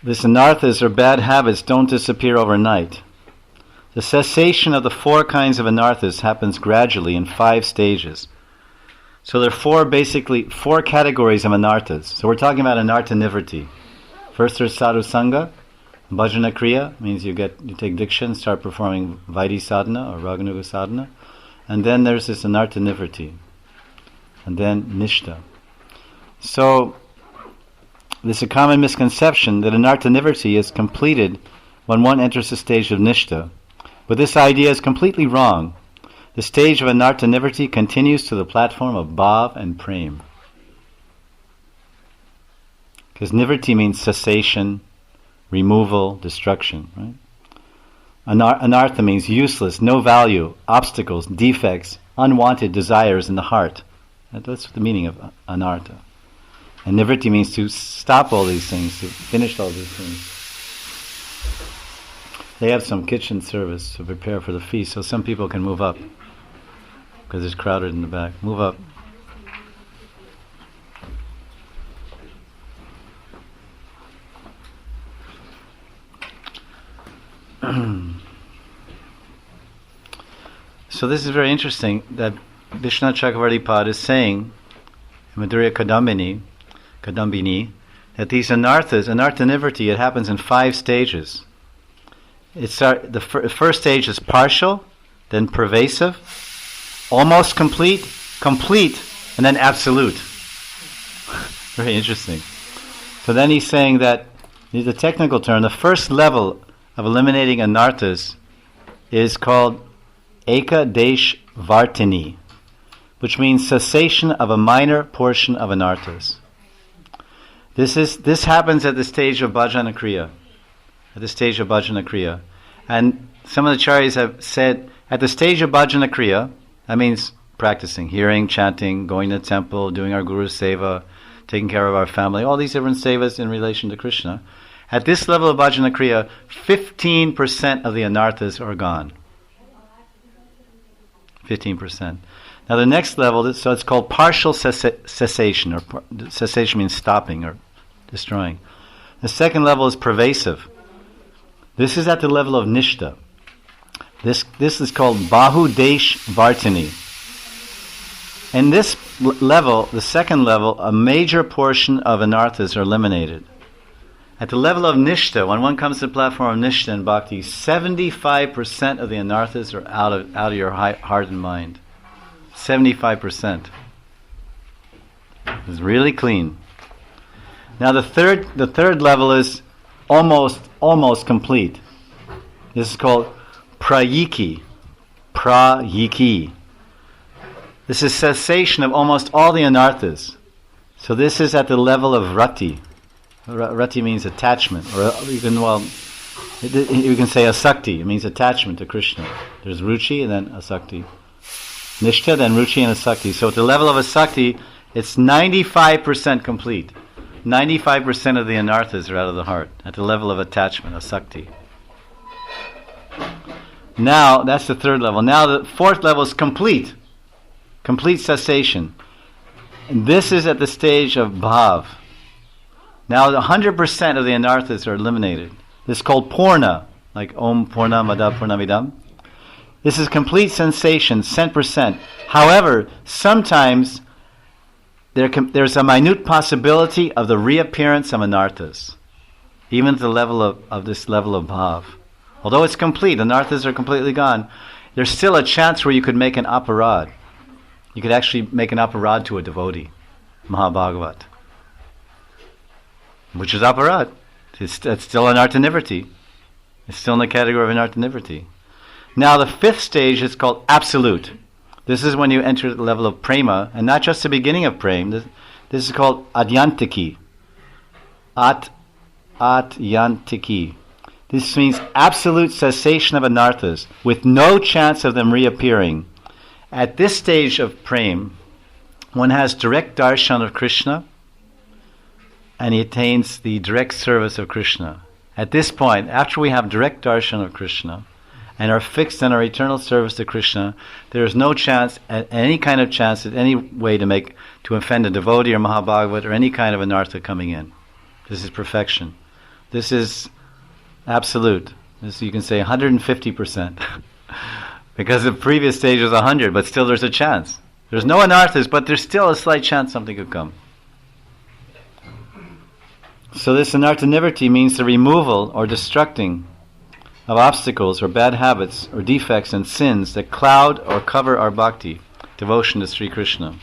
This anarthas or bad habits don't disappear overnight. The cessation of the 4 kinds of anarthas happens gradually in 5 stages. So there are basically four categories of anarthas. So we're talking about anartha nivrti. First there's sadhu sangha, bhajana kriya, means you take diksha and start performing vaidhi sadhana or raganuga sadhana. And then there's this anartha nivrti. And then nishta. So there's a common misconception that anartha nivrti is completed when one enters the stage of nishta. But this idea is completely wrong. The stage of anartha nivrti continues to the platform of bhav and prem. Because nivrti means cessation, removal, destruction. Right? Anartha means useless, no value, obstacles, defects, unwanted desires in the heart. That's the meaning of anartha. And nivrti means to stop all these things, to finish all these things. They have some kitchen service to prepare for the feast, so some people can move up, because it's crowded in the back. Move up. So this is very interesting that Vishnu Chakravarti Pad is saying in Madhurya Kadambini, that these anarthas, anartha nivrti, it happens in 5 stages. The first stage is partial, then pervasive, almost complete, and then absolute. Very interesting. So then he's saying that, the technical term, the first level of eliminating anarthas is called Eka Desh Vartini, which means cessation of a minor portion of anarthas. This happens at the stage of bhajana kriya. And some of the acharyas have said, at the stage of bhajana kriya, that means practicing, hearing, chanting, going to the temple, doing our Guru's seva, taking care of our family, all these different sevas in relation to Krishna. At this level of bhajana kriya, 15% of the anarthas are gone. 15%. Now the next level, so it's called partial cessation, or cessation means stopping or destroying. The second level is pervasive. This is at the level of nishta. This is called Bahu Desh Vartini. In this level, the second level, a major portion of anarthas are eliminated. At the level of nishta, when one comes to the platform of nishta and bhakti, 75% of the anarthas are out of your heart and mind. 75%. It's really clean. Now the third level is almost complete. This is called prayiki. This is cessation of almost all the anarthas. So this is at the level of rati. Rati means attachment, or you can say asakti. It means attachment to Krishna. There's ruchi and then asakti. Nishtha, then ruchi and asakti. So at the level of asakti, it's 95% complete. 95% of the anarthas are out of the heart at the level of attachment, asakti. Now, that's the third level. Now the fourth level is complete cessation. And this is at the stage of bhav. Now 100% of the anarthas are eliminated. This is called purna, like Om Purna Mada Purnamidam. This is complete sensation, 100%. However, sometimes there's a minute possibility of the reappearance of anarthas, even at the level of this level of bhav. Although it's complete, anarthas are completely gone, there's still a chance where you could make an aparad. You could actually make an aparad to a devotee, Mahabhagavat. Which is aparad. It's still anartha nivrti. It's still in the category of anartha nivrti. Now the fifth stage is called absolute. This is when you enter the level of prema, and not just the beginning of prema. This is called adyantiki. Adyantiki. This means absolute cessation of anarthas, with no chance of them reappearing. At this stage of prema, one has direct darshan of Krishna, and he attains the direct service of Krishna. At this point, after we have direct darshan of Krishna, and are fixed in our eternal service to Krishna, there is no chance, any kind of chance, in any way to offend a devotee or Mahabhagavat or any kind of anartha coming in. This is perfection. This is absolute. This you can say 150%. Because the previous stage was 100, but still there's a chance. There's no anarthas, but there's still a slight chance something could come. So this anartha nivritti means the removal or destructing of obstacles or bad habits or defects and sins that cloud or cover our bhakti, devotion to Sri Krishna.